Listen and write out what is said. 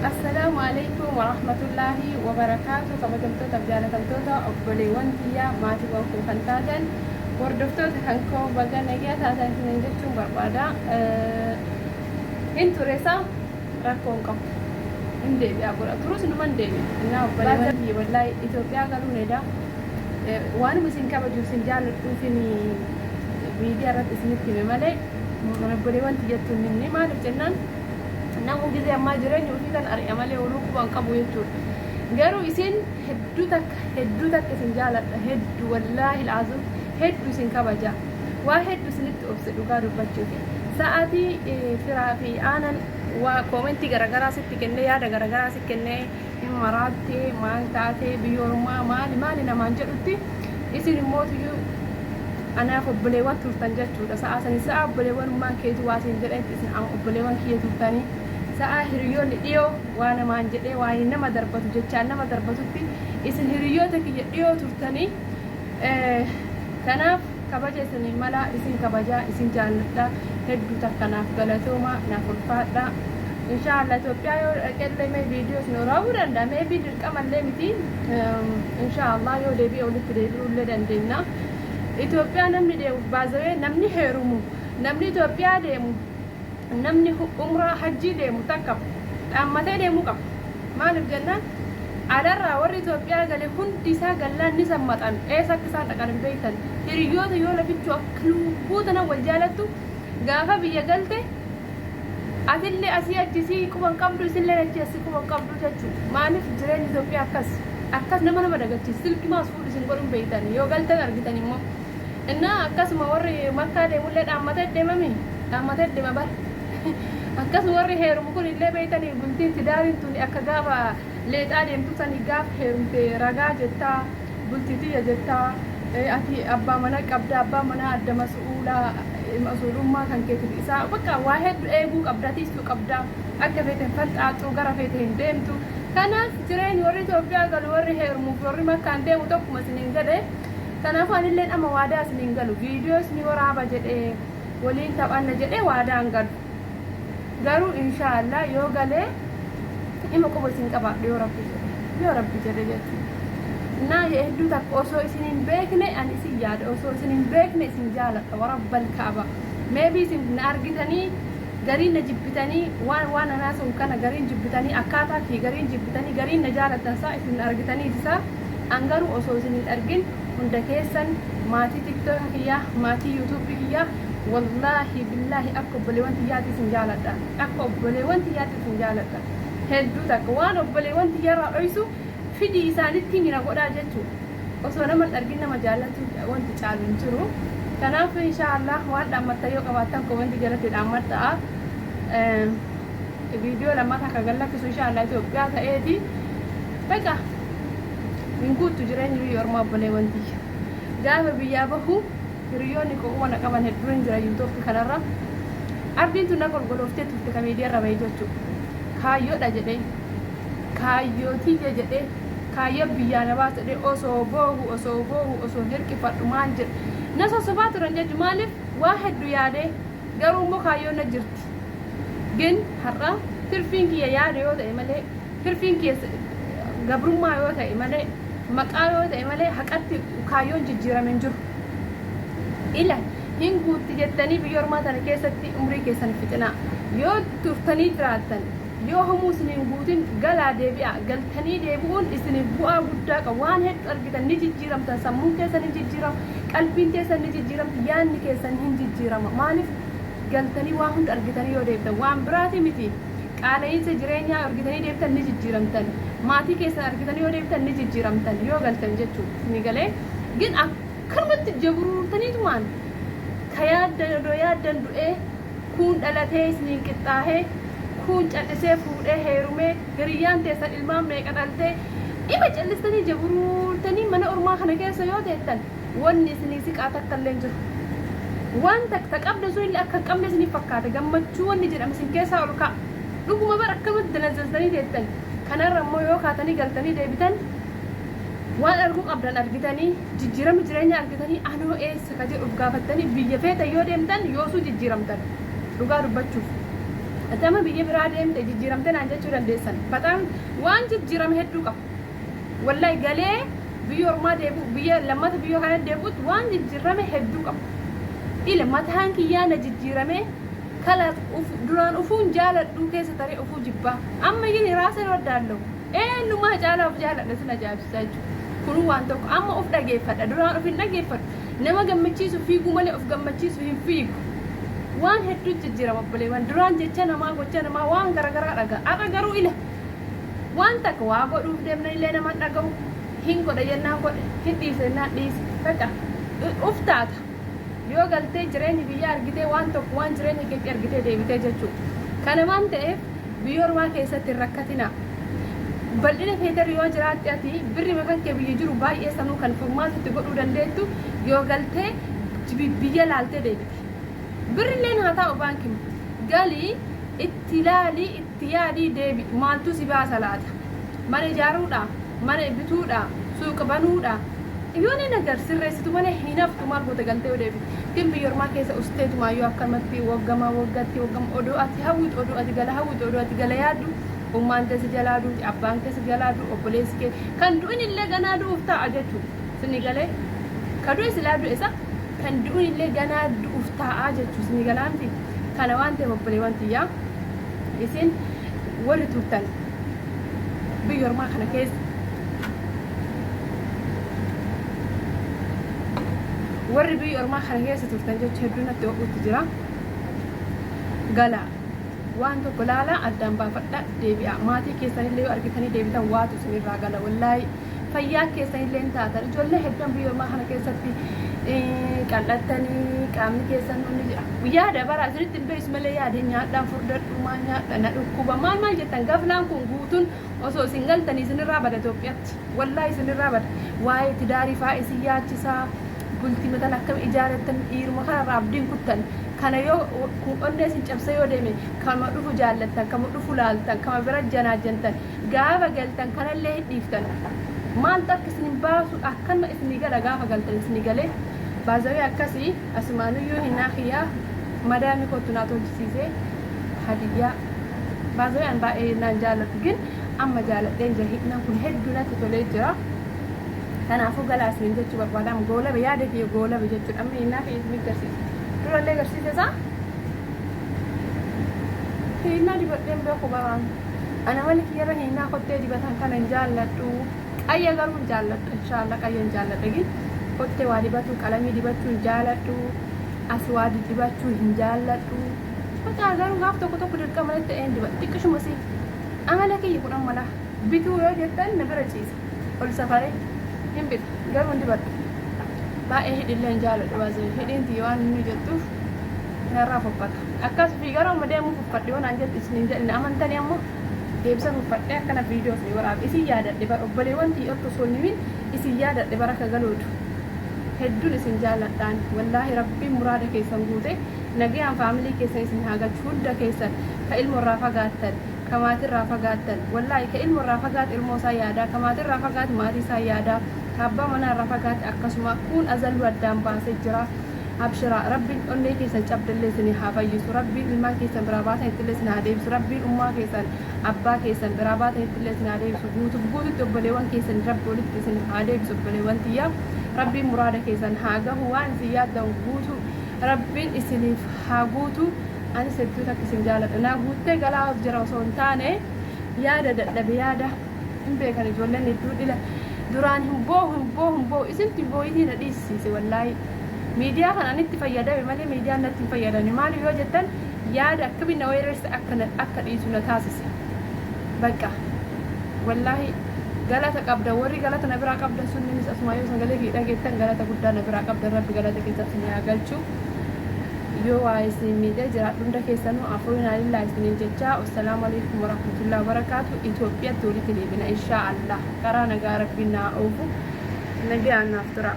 السلام عليكم ورحمة الله وبركاته. kabajamtoota abjaallatamtoota obboleewwan kiyyaa maatiiwwan koo kan taatan hordoftoota kan koo baga nagaa taatan isiniin jechuun barbaada. Hin tureessa rakkoon qabu hin deebi'a godha turus numan deebi'a. Innaa obboleewwan kiyya wallaahi Itoophiyaa galuunedha. Waanuma isin kabaju isin jaalladhuufin miidiyaa irratti isinitti hime malee obboleewwan kiyyattuun inni maaliif jennaan namu gisee ammaa jireenya ofii kan ari'a malee oluu qubaan qabu jechuudha. Garuu isin hedduu takka isin jaaladha, hedduu wallaahi laazum hedduu isin kabaja. Waa hedduu isinitti obse dhugaa dubbachuufi. Sa'aatii firaa fi aanan waa koomentii garaagaraa sitti kennee yaada garaagaraa sitti kennee hin maraattee maal taatee biyya ormaa maali namaan jedhutti isin immoo tuyyuu anaaf obboleewwan turtan jechuudha. Sa'a obboleewwan keetu waa isin jedhetti isin obboleewwan kiyya turtanii sa'a hiriyoonni dhiyoo waa namaan jedhee waa nama darbatu jechaan nama darbatutti isin hiriyoota kiyya dhiyoo turtanii kanaaf kabaja isin mala isin kabajaa isin jaalladha hedduu takkanaaf galatooma naaf ulfaadha. Inshallah Itoophiyaa yoo dhaqellee mee viidiyoos nu raawwuu danda'a mee dirqamallee miti inshallah yoo deebi'ee walitti deebi'uullee dandeenya. Itoophiyaa namni deemu baazawee namni heerumu namni Itoophiyaa deemu namni umraa hajjii deemu takka dhaammatee deemuu qaba. Maaliif jennaan adarraa warri Itoophiyaa gale hundi isaa gallaan ni sammaxan eessa akka isaan dhaqan hin beektan. Hiriyoota yoo lafichuu akka lubbuu tana wal jaalattu gaafa biyya galte asillee asii achisii quban qabdu isillee achi asii quban qabdu jechuudha. Maaliif jireenyi Itoophiyaa akkas nama dagachiisa silkii maas fuudhu isin godhuun beektan yoo galtan argitan immoo innaa akkasuma warri makkaa deemullee dhaammatee deema bara akkasuma warri heerumu kun illee beektanii bultiin tidaariin tun akka gaafa leexaa deemtu sanii gaafa heerumte ragaa jettaa bultitiyya jettaa ati abbaa mana qabda abbaa mana adda mas'uulummaa kan keetiif isaa bakka waa hedduu eeguu qabda tiisuu qabda akka feeten falxaaxuu gara feete hin deemtu. Kanaaf jireenyi warri Itoophiyaa galu warri heerumuuf warri makkaan deemu tokkuma isiniin jedhe kanaaf anillee amma waadaa isiniin galu viidiyoos ni waraaba jedhee waliin taphanna jedhee waadaan galu garuu inshaallah yoo galee ima quba isin qabaadhu yoo rabbi jedhe jechuudha. Naa hedduu takka osoo isiniin beekne ani isin yaada osoo isiniin beekne isin jaaladha warabbal kaaba meebii isin na argitanii gariin na jibbitanii waan anaa sun kana gariin jibbitanii akkaataa fi gariin jibbitanii gariin na jaalatan isaa isin argitanii isaa angaruu osoo isiniin argin hunda keessan maatii tiktook kiyyaa maatii yuutuubii kiyyaa wallaahi billaahi akka obboleewwan tiyyaatti isin jaaladha akka obboleewwan tiyyaatti isin jaaladha hedduu takka waan obboleewwan tiyyarraa dhoysu fidii isaanitti mina godhaa jechuudha. Osoo nama argin nama jaallatu wanti caalu hin jiru. Kanaaf inshaallah waan dhaammatta yoo qabaattan koomenti jalatti dhaammadhaa. Viidiyoo lammataa akka gallakkisu inshaallah Itoophiyaa ta'eeti baqa hin guuttu jireenyi biyya ormaa obboleewwan tiyya. Gaafa biyyaa bahu hiriyoonni qoqqoodha qaban hedduu hin jira yuutuubii kanarra ardiin tun na golgolooftee turte kan miidiyaarra bahee jechuudha. Kaayyoodha jedhee kaayyootiiyya jedhee kaayyoo biyyaa na baasa jedhee osoo boohu osoo hirqifadhu maal jedhe na sosobaa turan jechuudha. Maaliif waa hedduu yaadee garuu immoo kaayyoon na jirti. Gin har'a tirfiin kiyya yaada yoo ta'e malee tirfiin kiyya gabrummaa yoo ta'e malee maqaa yoo ta'e malee haqatti kaayyoon jijjiirame hin jiru. Ila hin guutti jettanii biyya ormaa tana keessatti umrii keessan fixinaa yoo turtanii jiraattan yoo homuu isiniin guutin galaa deebi'a galtanii deebi'uun isiniif bu'aa guddaa qabu waan hedduu argitan ni jijjiiramtan sammuun keessan hin jijjiirama qalbiin keessan ni jijjiiramti yaadni keessan hin jijjiirama maaliif galtanii waa hunda argitanii yoo deebtan waan biraati miti qaala'insa jireenyaa argitanii deebtan ni jijjiiramtan maatii keessan argitanii yoo deebtan ni jijjiiramtan yoo galtan jechuudha ni galee gin akkanumatti jabruurtaniitumaan ka yaaddan du'ee kun dhalatee isiniin qixxaahee kun callisee fuudhee heerumee hiriyyaan teessan ilmaan meeqa dhaltee ima callistanii jabruurtanii mana ormaa kana keessa yoo teettan wanni isinii siqaa takka illee hin jiru. Waan takka qabda sun illee akka qabne isiniif fakkaata gammachuu wanni jedhama isin keessaa ol ka'a dhuguma bara akkamatti dalazzaltanii teettan kanarra immoo yoo kaatanii galtanii deebitan waan arguu qabdan argitanii jijjiirama jireenya argitanii anoo eessa ka jedhuuf gaafattanii biyya feetan yoo deemtan yoosuu jijjiiramtan dhugaa dubbachuuf atama biyya biraa deemte jijjiiramte naan jechuu dandeessan bataan waan jijjiirame hedduu qaba wallahi galee biyya ormaa deebu biyya lammata biyya kana deebuut waan jijjiirame hedduu qaba ila mataan kiyyaana jijjiirame kala duraan ufuun jaaladhu keessa taree ufuu jibbaa amma yini raasee waddaallo eenyumaa caalaa of jaaladha sin ajaa'ibsiisaa jechuudha kun waan tokko amma of dhageeffadha duraan of hin dhageeffadhu nama gammachiisu fiiguu malee of gammachiisu hin fiigu waan hedduu jijjiirama obboleewwan duraan jecha namaa gocha namaa waan garagaraa dhagaa har'a garuu ila waan takka waa godhuuf deemna illee nama dhaga'u hin godha jennaan godhe hin dhiise jennaan dhiise faqa uf taata yoo galtee jireenya biyya argitee waan tokko waan jireenya keetti argitee deebitee jechuudha kana waan ta'eef biyya ormaa keessatti hin rakkatina bal'ina feetar yoo jiraatte ati birri makan kee biyya jiru baay'ee sanuu kan furmaatitti godhuu dandeettu yoo galtee biyya laaltee deebite birrilleen haa ta'u baankiin galii itti ilaalii itti yaadii deebi maaltu si baasa laata mana ijaaruudha mana bituudha suuqa banuudha yoon hin agarsiirreessitu malee hin haftu maal goota galtee yoo deebi kin biyya ormaa keessa usteetumaa yoo akkamatti waggama odoo ati hawwitu odoo ati gala hawwitu odoo ati gala yaaddu ummaan teessi jalaa duuti abbaan teessi jalaa duu obboleessi kee kan du'in illee ganaa du'uuf ta'a jechuudha sinni galee ka du'e silaa du'e isa kan du'in illee ganaa du'uuf ta'a jechuudha sinni galaanti kana waan ta'eef obboleewwan tiyyaa isin warri turtan biyya ormaa kana keessa warri biyya ormaa kana keessa turtan jechuun hedduu natti ho'uutti jira gala waan tokko laala addaan baafadha deebi'a maatii keessanillee yoo argitanii deebitan waatu isinirraa gala wallaahi fayyaa keessanillee hin taatan ijoollee hedduun biyya ormaa kana keessatti qal'attanii qaamni keessan yaada bara isinitti hin beeksisu malee yaada nyaadhaan furdadhu maal nyaadha na dhukkuba maal jettan gaflaan kun guutuun osoo isin galtanii isinirraa bada Itoophiyaatti wallaahi isinirraa bada waa'ee tidaarii fa'aa isin yaachisaa bultii matan akkam ijaarattan dhiiruma kanarraa abdiin kuttan kana yoo onnee isin cabsa yoo deeme kama dhufu jaallattan kama dhufu laaltan kama bira janaajantan gaafa galtan kanallee hin dhiiftan maaltu akka isin baasu akkanuma isinii gala gaafa galtan isinii galee baazawee akkasii asumaanuyyuu hinaa kiyyaa madaami kottu naa tolchisiisee hadiyyaa baazawee an baay'ee naan jaalladhu gin amma jaalladheen jira hidhaan kun hedduu natti tolee jira kanaafuu galaa isiniin jechuu barbaadamu goolaba yaada kiyya goolaba jechuudha amma hinaa kiyya isinii garsiisa durallee garsiise isaa hinaa dibadheen beeku baraan ana mali kiyyarra hinaa kottee dibatan kana hin jaalladhu qayya garuu hin jaalladhu inshaallah qayya hin jaalladhu gin kottee waa dibatu qalamii dibachuu hin jaalladhu as waa dibachuu hin jaalladhu facaa garuu gaaf tokko dirqama ta'een dibadhu xiqqishuma si amala kiyya kun amala bituu yoo jettan na bira ciisa ol safaree hin bitu garuu hin dibadhu baay'ee hidhillee hin jaalladhu baasee hidhiinti waan inni jettuuf narraa foffata akkas fi gara amma deemuu foffadhe yoo naan jettu isiniin jedhine amantanii ammoo deebisa foffadhee akkana viidiyoos ni waraab isin yaadadhe bara obboleewwan xiyyootti osoo hin himin isin yaadadhe bara akka galoodu hedduun isin jaalladhaan wallaahi rabbiin muraada keessan guute nagayaan faamilii keessan isin hagachu hunda keessan ka ilmoorraa fagaattan ka maatirraa fagaattan wallaahi ka ilmoorraa fagaat ilmoo isaa yaadaa ka maatirraa fagaat maatii isaa yaadaa ka abbaa manaarraa fagaat akkasuma kun azallu addaan baasee jira abshira rabbiin onnee keessan cabdallee isin haa fayyisu rabbiin ilmaan keessan biraa baatan ittillee isin haa deebisu rabbiin ummaa keessan abbaa keessan biraa baatan ittillee isin haa deebisu guututti obboleewwan keessan rabbi walitti isin haa deebisu obboleewwan tiyyaa rabbiin muraada keessan haa gahu waan isin yaaddan guutu rabbiin isiniif haa guutu anis hedduu takka isin jaalladha naa guuttee galaa jira osoo hin taane yaada dadhabe yaada hin beekan ijoolleen hedduu dhila duraan hin boohu isinti booyitii na dhiisisiise wallaahi miidiyaa kana anitti fayyadame malee miidiyaan natti hin fayyadani maaliif yoo jettan yaada akkamiin na weerarsa akka dhiisu na taasise bakka wallaahi galata qabda warri galata na biraa qabda sunninis asuma yoo sagalee fi dhageettan galata guddaa na biraa qabda rabbi galata keessatti ni haa galchu yoo waa isin miidhee jiraadhu hunda keessanuu afurii lillaa isiniin jechaa assalaamu alaikum warahmatullahi wabarakaatu Itoophiyaatti walitti deebina inshaa Allah karaa nagaa rabbiin naa oofu nagaan naaf tura